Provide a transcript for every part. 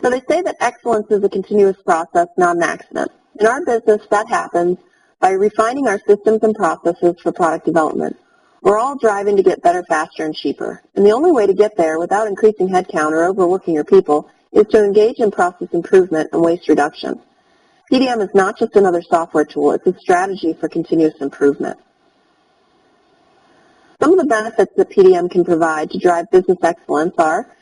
So they say that excellence is a continuous process, not an accident. In our business, that happens by refining our systems and processes for product development. We're all driving to get better, faster, and cheaper. And the only way to get there without increasing headcount or overworking your people is to engage in process improvement and waste reduction. PDM is not just another software tool, it's a strategy for continuous improvement. Some of the benefits that PDM can provide to drive business excellence are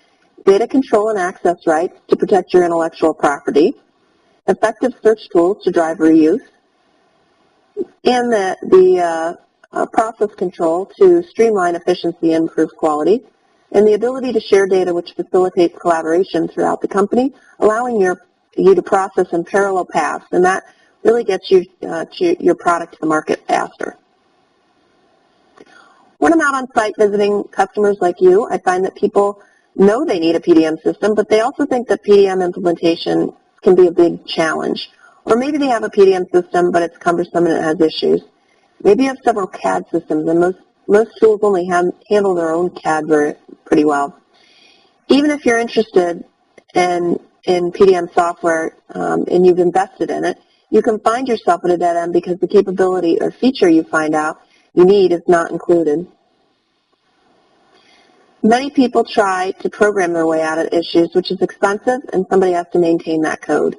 data control and access rights to protect your intellectual property, effective search tools to drive reuse, and the process control to streamline efficiency and improve quality, and the ability to share data which facilitates collaboration throughout the company, allowing you to process in parallel paths, and that really gets you your product to the market faster. When I'm out on site visiting customers like you, I find that people know they need a PDM system, but they also think that PDM implementation can be a big challenge. Or maybe they have a PDM system, but it's cumbersome and it has issues. Maybe you have several CAD systems, and most tools only handle their own CAD pretty well. Even if you're interested in PDM software and you've invested in it, you can find yourself at a dead end because the capability or feature you find out you need is not included. Many people try to program their way out of issues, which is expensive, and somebody has to maintain that code.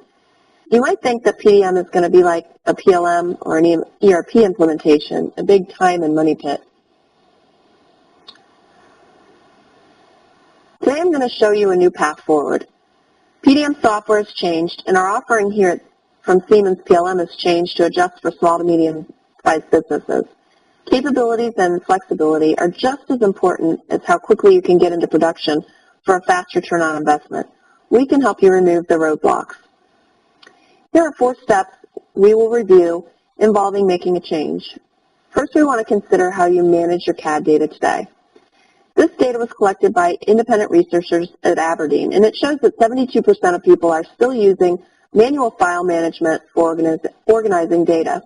You might think that PDM is going to be like a PLM or an ERP implementation, a big time and money pit. Today I'm going to show you a new path forward. PDM software has changed, and our offering here from Siemens PLM has changed to adjust for small to medium-sized businesses. Capabilities and flexibility are just as important as how quickly you can get into production for a fast return on investment. We can help you remove the roadblocks. Here are 4 steps we will review involving making a change. First, we want to consider how you manage your CAD data today. This data was collected by independent researchers at Aberdeen, and it shows that 72% of people are still using manual file management for organizing data.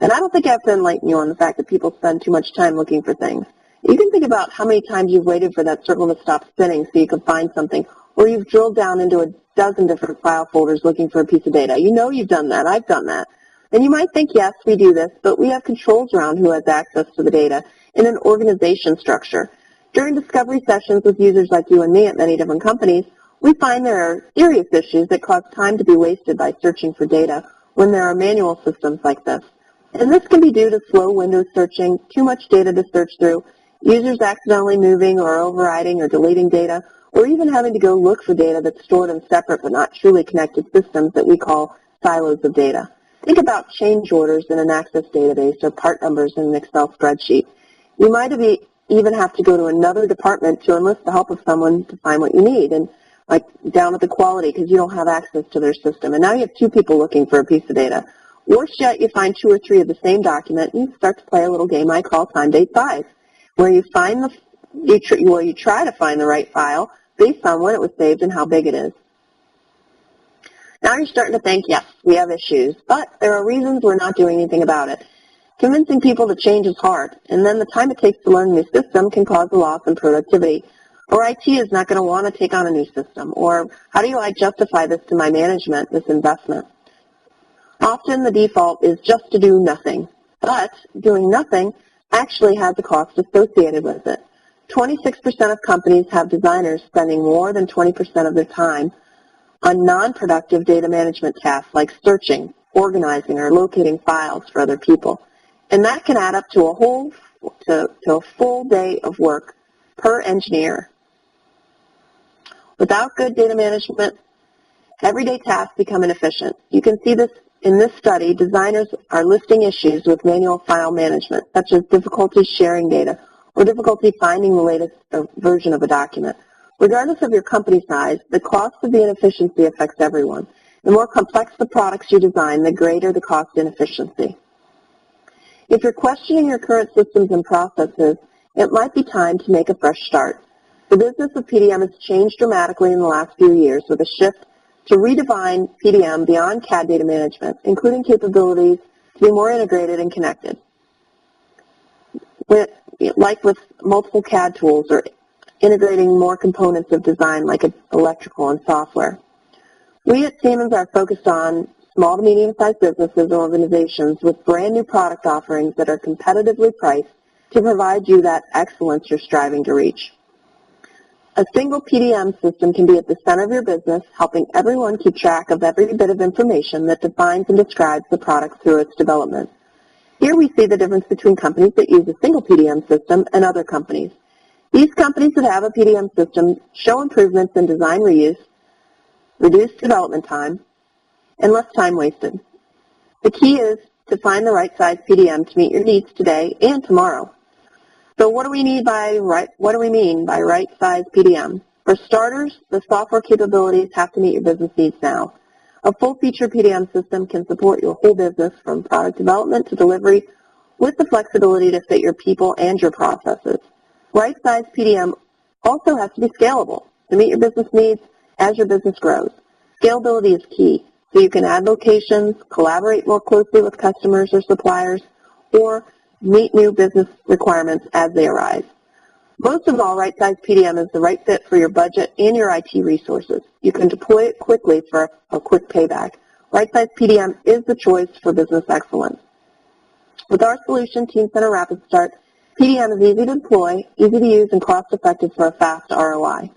And I don't think I have to enlighten you on the fact that people spend too much time looking for things. You can think about how many times you've waited for that circle to stop spinning so you can find something, or you've drilled down into a dozen different file folders looking for a piece of data. You know you've done that. I've done that. And you might think, yes, we do this, but we have controls around who has access to the data in an organization structure. During discovery sessions with users like you and me at many different companies, we find there are serious issues that cause time to be wasted by searching for data when there are manual systems like this. And this can be due to slow window searching, too much data to search through, users accidentally moving or overriding or deleting data, or even having to go look for data that's stored in separate but not truly connected systems that we call silos of data. Think about change orders in an Access database or part numbers in an Excel spreadsheet. You might even have to go to another department to enlist the help of someone to find what you need, and like down at the quality because you don't have access to their system. And now you have 2 people looking for a piece of data. Worse yet, you find 2 or 3 of the same document, and you start to play a little game I call Time Date 5, where you try to find the right file based on when it was saved and how big it is. Now you're starting to think, yes, we have issues, but there are reasons we're not doing anything about it. Convincing people to change is hard, and then the time it takes to learn a new system can cause a loss in productivity. Or IT is not going to want to take on a new system, or how do I justify this to my management, this investment? Often the default is just to do nothing, but doing nothing actually has a cost associated with it. 26% of companies have designers spending more than 20% of their time on non-productive data management tasks like searching, organizing, or locating files for other people. And that can add up to a full day of work per engineer. Without good data management, everyday tasks become inefficient. You can see this in this study. Designers are listing issues with manual file management, such as difficulty sharing data or difficulty finding the latest version of a document. Regardless of your company size, the cost of the inefficiency affects everyone. The more complex the products you design, the greater the cost inefficiency. If you're questioning your current systems and processes, it might be time to make a fresh start. The business of PDM has changed dramatically in the last few years with a shift to redefine PDM beyond CAD data management, including capabilities to be more integrated and connected. Like with multiple CAD tools or integrating more components of design like electrical and software. We at Siemens are focused on small to medium-sized businesses and organizations with brand new product offerings that are competitively priced to provide you that excellence you're striving to reach. A single PDM system can be at the center of your business, helping everyone keep track of every bit of information that defines and describes the product through its development. Here we see the difference between companies that use a single PDM system and other companies. These companies that have a PDM system show improvements in design reuse, reduced development time, and less time wasted. The key is to find the right size PDM to meet your needs today and tomorrow. So what do we mean by right size PDM? For starters, the software capabilities have to meet your business needs now. A full-feature PDM system can support your whole business from product development to delivery with the flexibility to fit your people and your processes. Right size PDM also has to be scalable to meet your business needs as your business grows. Scalability is key, so you can add locations, collaborate more closely with customers or suppliers, or meet new business requirements as they arise. Most of all, right-size PDM is the right fit for your budget and your IT resources. You can deploy it quickly for a quick payback. Right-size PDM is the choice for business excellence. With our solution, Teamcenter Rapid Start, PDM is easy to deploy, easy to use, and cost-effective for a fast ROI.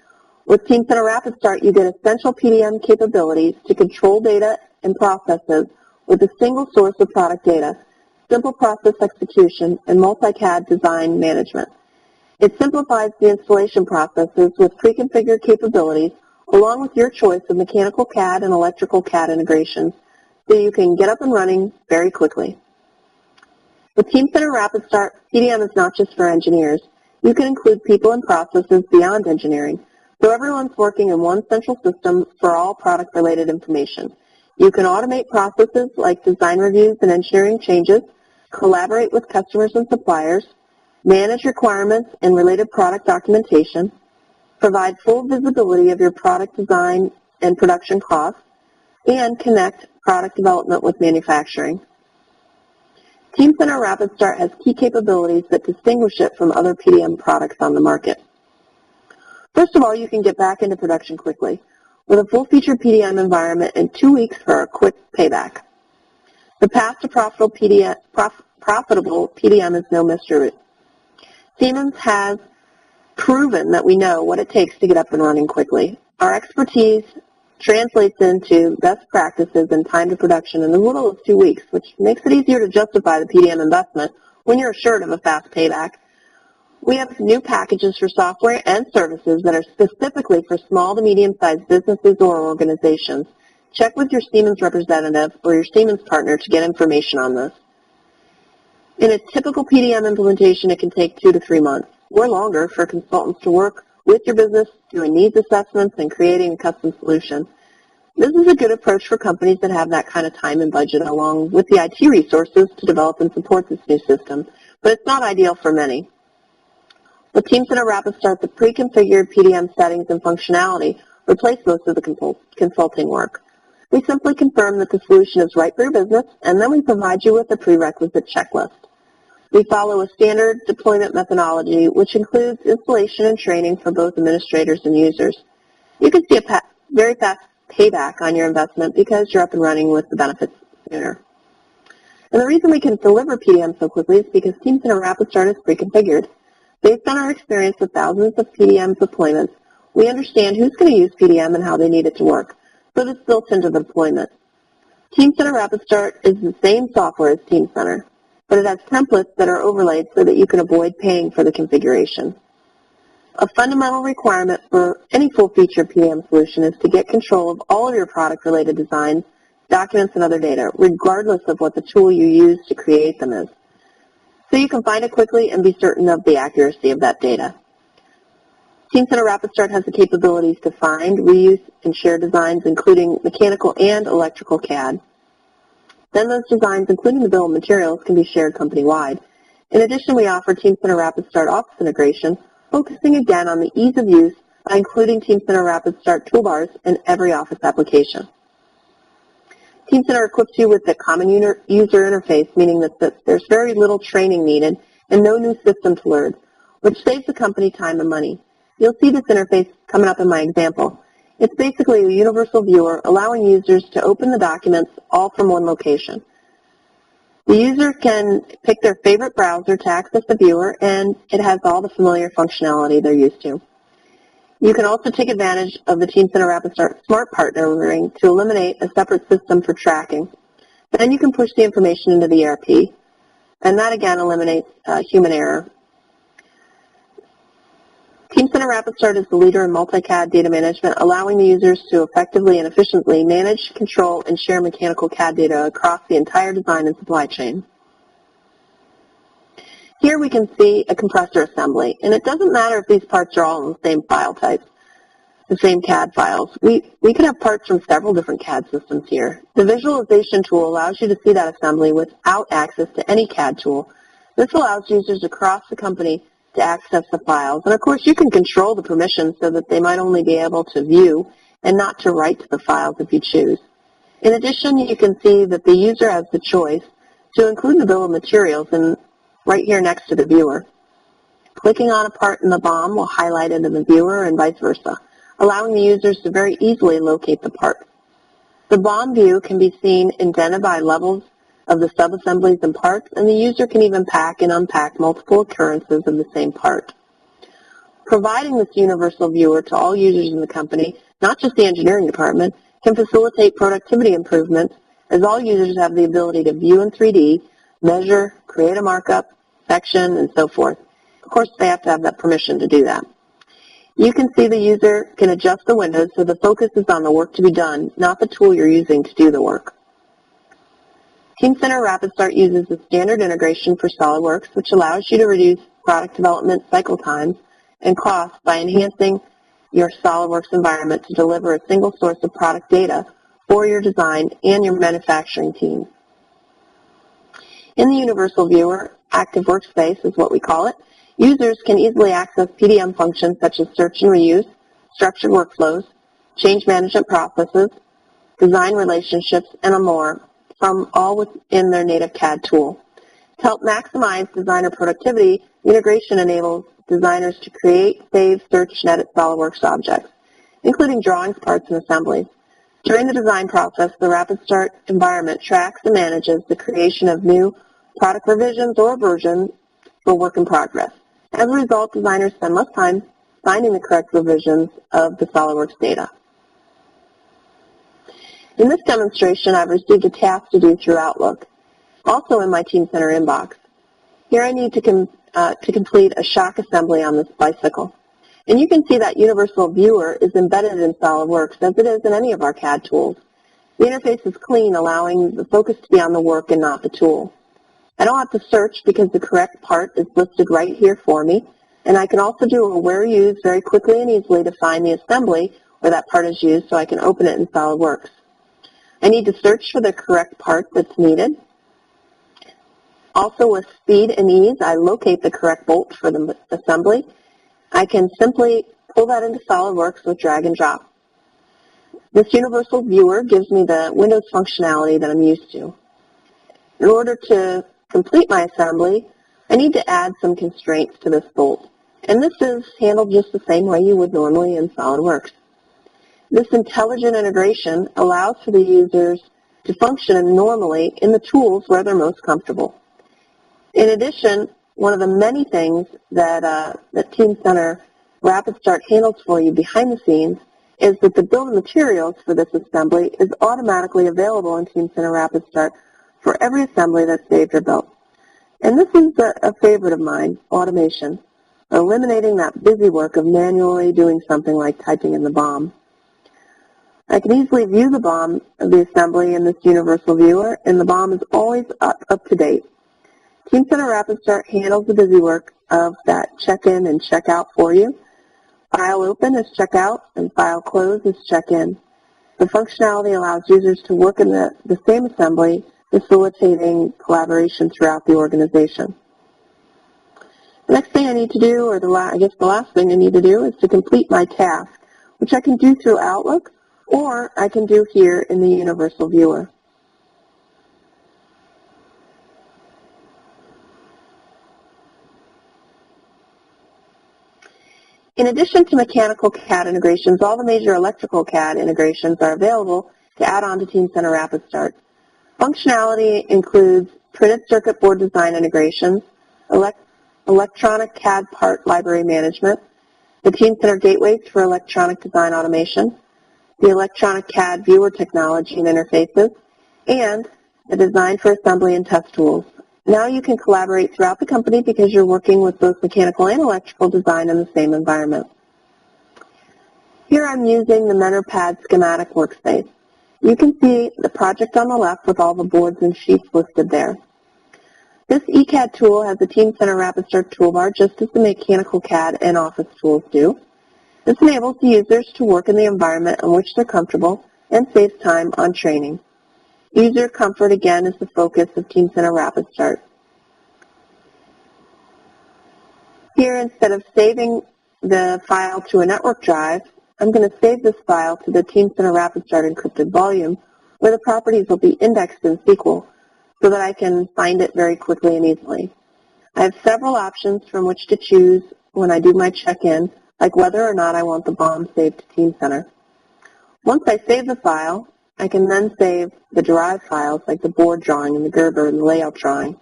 With Teamcenter Rapid Start, you get essential PDM capabilities to control data and processes with a single source of product data, simple process execution, and multi-CAD design management. It simplifies the installation processes with pre-configured capabilities along with your choice of mechanical CAD and electrical CAD integrations so you can get up and running very quickly. With Teamcenter Rapid Start, PDM is not just for engineers. You can include people and processes beyond engineering, so everyone's working in one central system for all product-related information. You can automate processes like design reviews and engineering changes, collaborate with customers and suppliers, manage requirements and related product documentation, provide full visibility of your product design and production costs, and connect product development with manufacturing. Teamcenter Rapid Start has key capabilities that distinguish it from other PDM products on the market. First of all, you can get back into production quickly with a full-featured PDM environment in 2 weeks for a quick payback. The path to profitable PDM is no mystery. Siemens has proven that we know what it takes to get up and running quickly. Our expertise translates into best practices and time to production in as little as 2 weeks, which makes it easier to justify the PDM investment when you're assured of a fast payback. We have new packages for software and services that are specifically for small to medium-sized businesses or organizations. Check with your Siemens representative or your Siemens partner to get information on this. In a typical PDM implementation, it can take 2 to 3 months or longer for consultants to work with your business, doing needs assessments and creating a custom solution. This is a good approach for companies that have that kind of time and budget along with the IT resources to develop and support this new system, but it's not ideal for many. With Teamcenter Rapid Start, the pre-configured PDM settings and functionality replace most of the consulting work. We simply confirm that the solution is right for your business, and then we provide you with a prerequisite checklist. We follow a standard deployment methodology, which includes installation and training for both administrators and users. You can see a very fast payback on your investment because you're up and running with the benefits sooner. And the reason we can deliver PDM so quickly is because Teamcenter Rapid Start is pre-configured. Based on our experience with thousands of PDM deployments, we understand who's going to use PDM and how they need it to work, so it's built into the deployment. Teamcenter Rapid Start is the same software as Teamcenter, but it has templates that are overlaid so that you can avoid paying for the configuration. A fundamental requirement for any full-featured PDM solution is to get control of all of your product-related designs, documents, and other data, regardless of what the tool you use to create them is, so you can find it quickly and be certain of the accuracy of that data. Teamcenter Rapid Start has the capabilities to find, reuse, and share designs, including mechanical and electrical CAD. Then those designs, including the bill of materials, can be shared company-wide. In addition, we offer Teamcenter Rapid Start Office integration, focusing again on the ease of use by including Teamcenter Rapid Start toolbars in every Office application. Teamcenter equips you with a common user interface, meaning that there's very little training needed and no new system to learn, which saves the company time and money. You'll see this interface coming up in my example. It's basically a universal viewer allowing users to open the documents all from one location. The user can pick their favorite browser to access the viewer, and it has all the familiar functionality they're used to. You can also take advantage of the Teamcenter RapidStart Smart Partnering to eliminate a separate system for tracking. Then you can push the information into the ERP, and that again eliminates human error. Teamcenter RapidStart is the leader in multi-CAD data management, allowing the users to effectively and efficiently manage, control, and share mechanical CAD data across the entire design and supply chain. Here we can see a compressor assembly, and it doesn't matter if these parts are all in the same file type, the same CAD files. We can have parts from several different CAD systems here. The visualization tool allows you to see that assembly without access to any CAD tool. This allows users across the company to access the files. And of course, you can control the permissions so that they might only be able to view and not to write to the files if you choose. In addition, you can see that the user has the choice to include the bill of materials and right here next to the viewer. Clicking on a part in the BOM will highlight it in the viewer and vice versa, allowing the users to very easily locate the part. The BOM view can be seen indented by levels of the sub-assemblies and parts, and the user can even pack and unpack multiple occurrences of the same part. Providing this universal viewer to all users in the company, not just the engineering department, can facilitate productivity improvements as all users have the ability to view in 3D, measure, create a markup, section, and so forth. Of course, they have to have that permission to do that. You can see the user can adjust the windows so the focus is on the work to be done, not the tool you're using to do the work. Teamcenter RapidStart uses a standard integration for SOLIDWORKS, which allows you to reduce product development cycle times and costs by enhancing your SOLIDWORKS environment to deliver a single source of product data for your design and your manufacturing teams. In the Universal Viewer, Active Workspace is what we call it, users can easily access PDM functions such as search and reuse, structured workflows, change management processes, design relationships, and more from all within their native CAD tool. To help maximize designer productivity, integration enables designers to create, save, search, and edit SOLIDWORKS objects, including drawings, parts, and assemblies. During the design process, the RapidStart environment tracks and manages the creation of new product revisions or versions for work in progress. As a result, designers spend less time finding the correct revisions of the SOLIDWORKS data. In this demonstration, I've received a task to do through Outlook, also in my Teamcenter inbox. Here I need to complete a shock assembly on this bicycle. And you can see that Universal Viewer is embedded in SOLIDWORKS as it is in any of our CAD tools. The interface is clean, allowing the focus to be on the work and not the tool. I don't have to search because the correct part is listed right here for me, and I can also do a where used very quickly and easily to find the assembly where that part is used so I can open it in SOLIDWORKS. I need to search for the correct part that's needed. Also, with speed and ease, I locate the correct bolt for the assembly. I can simply pull that into SOLIDWORKS with drag and drop. This Universal Viewer gives me the Windows functionality that I'm used to. In order to complete my assembly, I need to add some constraints to this bolt. And this is handled just the same way you would normally in SOLIDWORKS. This intelligent integration allows for the users to function normally in the tools where they're most comfortable. In addition, one of the many things that Teamcenter RapidStart handles for you behind the scenes is that the bill of materials for this assembly is automatically available in Teamcenter RapidStart for every assembly that's saved or built. And this is a favorite of mine, automation, eliminating that busy work of manually doing something like typing in the BOM. I can easily view the BOM of the assembly in this Universal Viewer, and the BOM is always up to date. Teamcenter RapidStart handles the busy work of that check-in and check-out for you. File open is check-out, and file close is check-in. The functionality allows users to work in the same assembly, facilitating collaboration throughout the organization. The next thing I need to do, or the last thing I need to do, is to complete my task, which I can do through Outlook, or I can do here in the Universal Viewer. In addition to mechanical CAD integrations, all the major electrical CAD integrations are available to add on to Teamcenter Rapid Start. Functionality includes printed circuit board design integrations, electronic CAD part library management, the Teamcenter gateways for electronic design automation, the electronic CAD viewer technology and interfaces, and the design for assembly and test tools. Now you can collaborate throughout the company because you're working with both mechanical and electrical design in the same environment. Here I'm using the MentorPad schematic workspace. You can see the project on the left with all the boards and sheets listed there. This ECAD tool has a Teamcenter Rapid Start toolbar just as the mechanical CAD and Office tools do. This enables the users to work in the environment in which they're comfortable and saves time on training. User comfort, again, is the focus of Teamcenter Rapid Start. Here, instead of saving the file to a network drive, I'm going to save this file to the Teamcenter Rapid Start encrypted volume, where the properties will be indexed in SQL so that I can find it very quickly and easily. I have several options from which to choose when I do my check-in, like whether or not I want the BOM saved to Teamcenter. Once I save the file, I can then save the derived files like the board drawing and the Gerber and the layout drawing.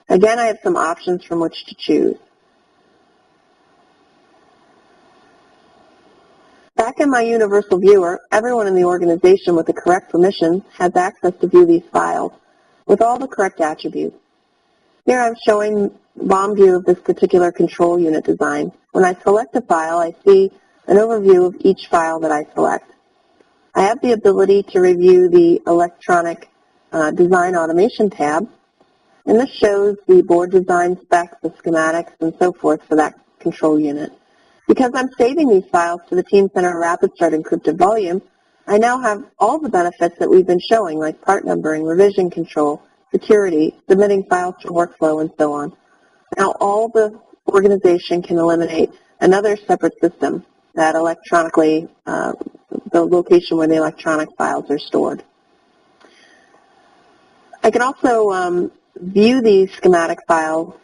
Again, I have some options from which to choose. Back in my universal viewer, everyone in the organization with the correct permissions has access to view these files with all the correct attributes. Here I'm showing the BOM view of this particular control unit design. When I select a file, I see an overview of each file that I select. I have the ability to review the electronic design automation tab, and this shows the board design specs, the schematics, and so forth for that control unit. Because I'm saving these files to the Teamcenter Rapid Start encrypted volume, I now have all the benefits that we've been showing, like part numbering, revision control, security, submitting files to workflow, and so on. Now all the organization can eliminate another separate system that electronically, the location where the electronic files are stored. I can also view these schematic files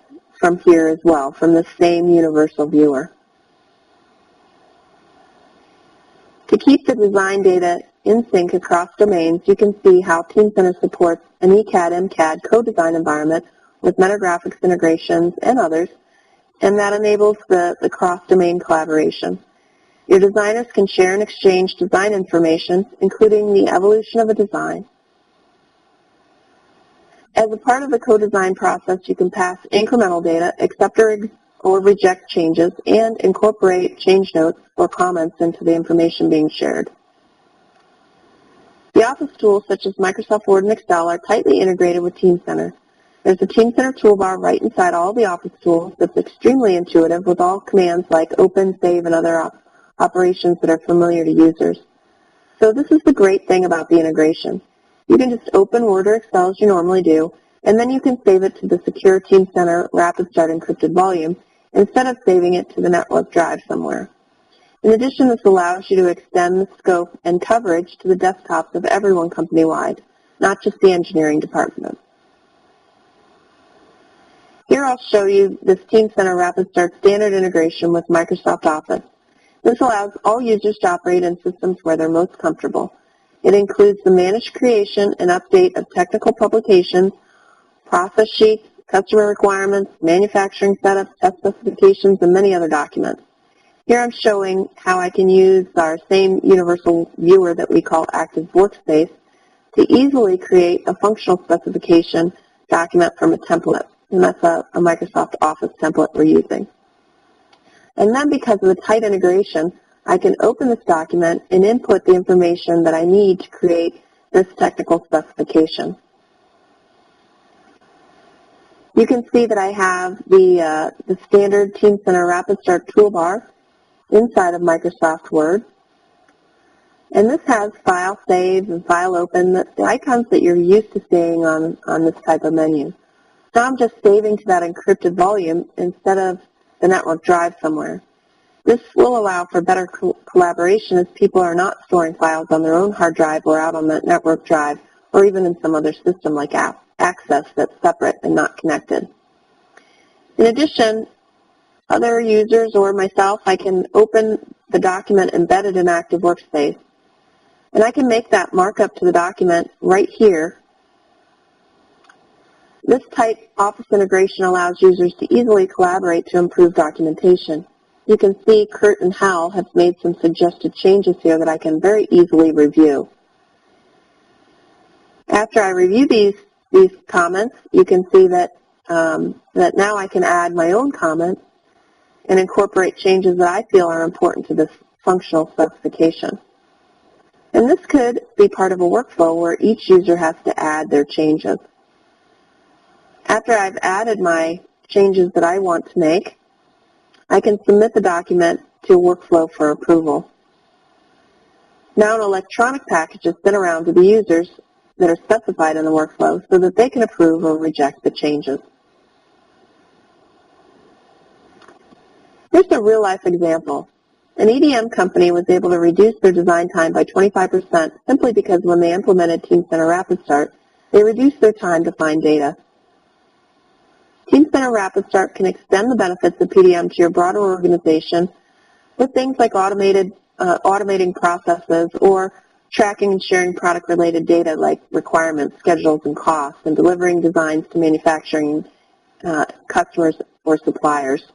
from here as well, from the same universal viewer. To keep the design data in sync across domains, you can see how Teamcenter supports an ECAD-MCAD co-design environment with MetaGraphics integrations and others, and that enables the cross-domain collaboration. Your designers can share and exchange design information, including the evolution of a design. As a part of the co-design process, you can pass incremental data, accept or reject changes, and incorporate change notes or comments into the information being shared. The Office tools such as Microsoft Word and Excel are tightly integrated with Teamcenter. There's a Teamcenter toolbar right inside all the Office tools that's extremely intuitive with all commands like open, save, and other operations that are familiar to users. So this is the great thing about the integration. You can just open Word or Excel as you normally do, and then you can save it to the secure Teamcenter Rapid Start encrypted volume instead of saving it to the network drive somewhere. In addition, this allows you to extend the scope and coverage to the desktops of everyone company-wide, not just the engineering department. Here I'll show you this Teamcenter Rapid Start standard integration with Microsoft Office. This allows all users to operate in systems where they're most comfortable. It includes the managed creation and update of technical publications, process sheets, customer requirements, manufacturing setups, test specifications, and many other documents. Here I'm showing how I can use our same universal viewer that we call Active Workspace to easily create a functional specification document from a template, and that's a Microsoft Office template we're using. And then because of the tight integration, I can open this document and input the information that I need to create this technical specification. You can see that I have the standard Teamcenter Rapid Start toolbar inside of Microsoft Word. And this has file save and file open, the icons that you're used to seeing on this type of menu. Now I'm just saving to that encrypted volume instead of the network drive somewhere. This will allow for better collaboration as people are not storing files on their own hard drive or out on the network drive or even in some other system like Access that's separate and not connected. In addition, other users or myself, I can open the document embedded in Active Workspace. And I can make that markup to the document right here. This type Office integration allows users to easily collaborate to improve documentation. You can see Kurt and Hal have made some suggested changes here that I can very easily review. After I review these comments, you can see that, that now I can add my own comments and incorporate changes that I feel are important to this functional specification. And this could be part of a workflow where each user has to add their changes. After I've added my changes that I want to make, I can submit the document to a workflow for approval. Now an electronic package is sent around to the users that are specified in the workflow so that they can approve or reject the changes. Here's a real-life example. An EDM company was able to reduce their design time by 25% simply because when they implemented Team Center Rapid Start, they reduced their time to find data. Team Center Rapid Start can extend the benefits of PDM to your broader organization with things like automating processes or tracking and sharing product-related data like requirements, schedules, and costs, and delivering designs to manufacturing customers or suppliers.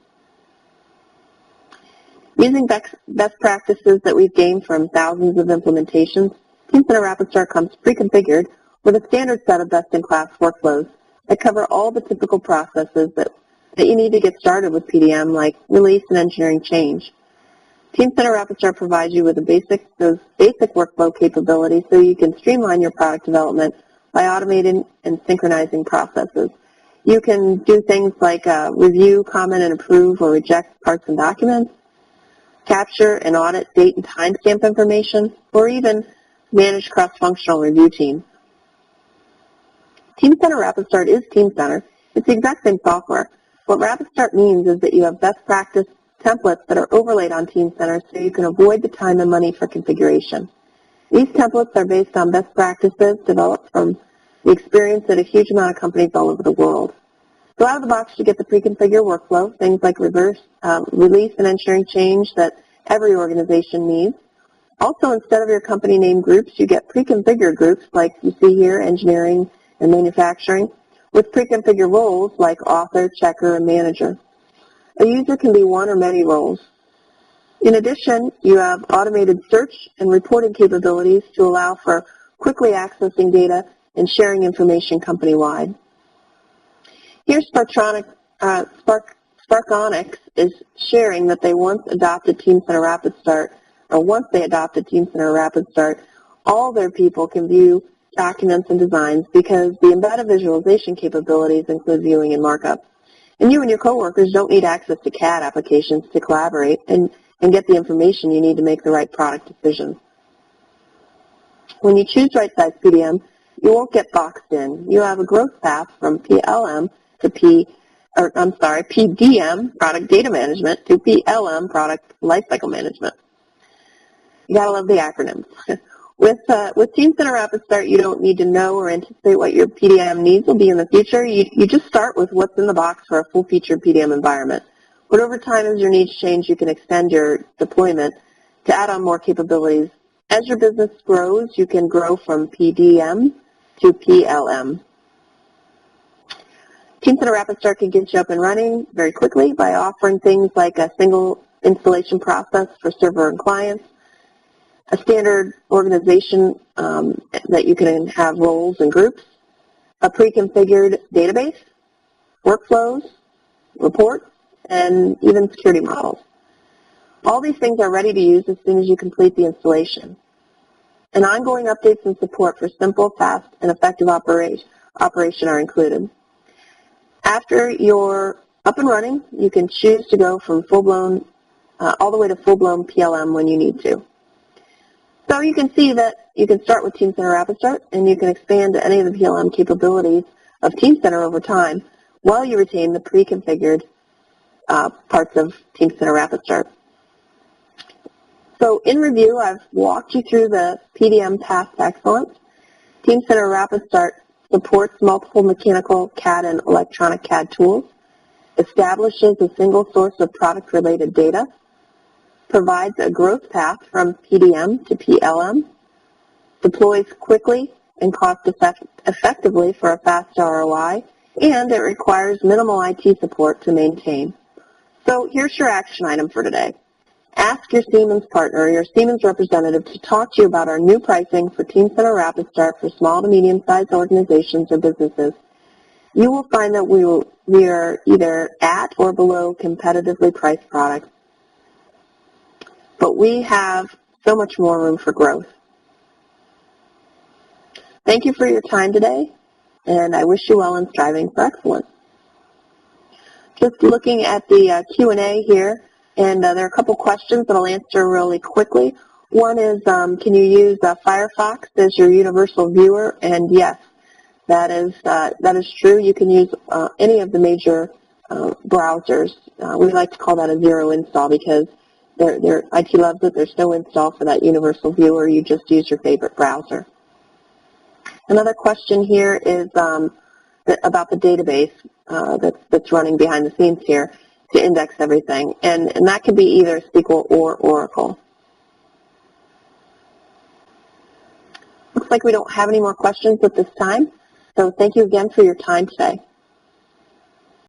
Using best practices that we've gained from thousands of implementations, Team Center Rapid Start comes pre-configured with a standard set of best-in-class workflows that cover all the typical processes that you need to get started with PDM, like release and engineering change. Team Center Rapid Start provides you with those basic workflow capabilities so you can streamline your product development by automating and synchronizing processes. You can do things like review, comment, and approve or reject parts and documents, capture and audit date and timestamp information, or even manage cross-functional review teams. Team Center Rapid Start is Team Center. It's the exact same software. What Rapid Start means is that you have best practice templates that are overlaid on Team Center so you can avoid the time and money for configuration. These templates are based on best practices developed from the experience at a huge amount of companies all over the world. So out of the box, you get the pre-configured workflow, things like release and engineering change that every organization needs. Also, instead of your company name groups, you get pre-configured groups like you see here, engineering and manufacturing, with pre-configured roles like author, checker, and manager. A user can be one or many roles. In addition, you have automated search and reporting capabilities to allow for quickly accessing data and sharing information company-wide. Here, Sparkonics is sharing that they once adopted Team Center Rapid Start, or once they adopted Team Center Rapid Start, all their people can view documents and designs because the embedded visualization capabilities include viewing and markup. And you and your coworkers don't need access to CAD applications to collaborate and get the information you need to make the right product decisions. When you choose right-size PDM, you won't get boxed in. You have a growth path from PDM, Product Data Management, to PLM, Product Lifecycle Management. You gotta love the acronyms. With Team Center Rapid Start, you don't need to know or anticipate what your PDM needs will be in the future. You just start with what's in the box for a full-featured PDM environment. But over time, as your needs change, you can extend your deployment to add on more capabilities. As your business grows, you can grow from PDM to PLM. Team Center Rapid Start can get you up and running very quickly by offering things like a single installation process for server and clients, a standard organization that you can have roles and groups, a pre-configured database, workflows, reports, and even security models. All these things are ready to use as soon as you complete the installation. And ongoing updates and support for simple, fast, and effective operation are included. After you're up and running, you can choose to go from full-blown, all the way to full-blown PLM when you need to. So you can see that you can start with Team Center Rapid Start, and you can expand to any of the PLM capabilities of Team Center over time while you retain the pre-configured parts of Team Center Rapid Start. So in review, I've walked you through the PDM path to excellence. Team Center Rapid Start supports multiple mechanical CAD and electronic CAD tools. establishes a single source of product-related data, provides a growth path from PDM to PLM, deploys quickly and cost-effectively for a fast ROI, and it requires minimal IT support to maintain. So here's your action item for today. Ask your Siemens partner or your Siemens representative to talk to you about our new pricing for Teamcenter Rapid Start for small to medium-sized organizations or businesses. You will find that we are either at or below competitively priced products, but we have so much more room for growth. Thank you for your time today, and I wish you well in striving for excellence. Just looking at the Q&A here, and there are a couple questions that I'll answer really quickly. One is, can you use Firefox as your universal viewer? And yes, that is true. You can use any of the major browsers. We like to call that a zero install because IT loves it. There's no install for that universal viewer. You just use your favorite browser. Another question here is about the database that's running behind the scenes here to index everything, and that can be either SQL or Oracle. Looks like we don't have any more questions at this time, so thank you again for your time today.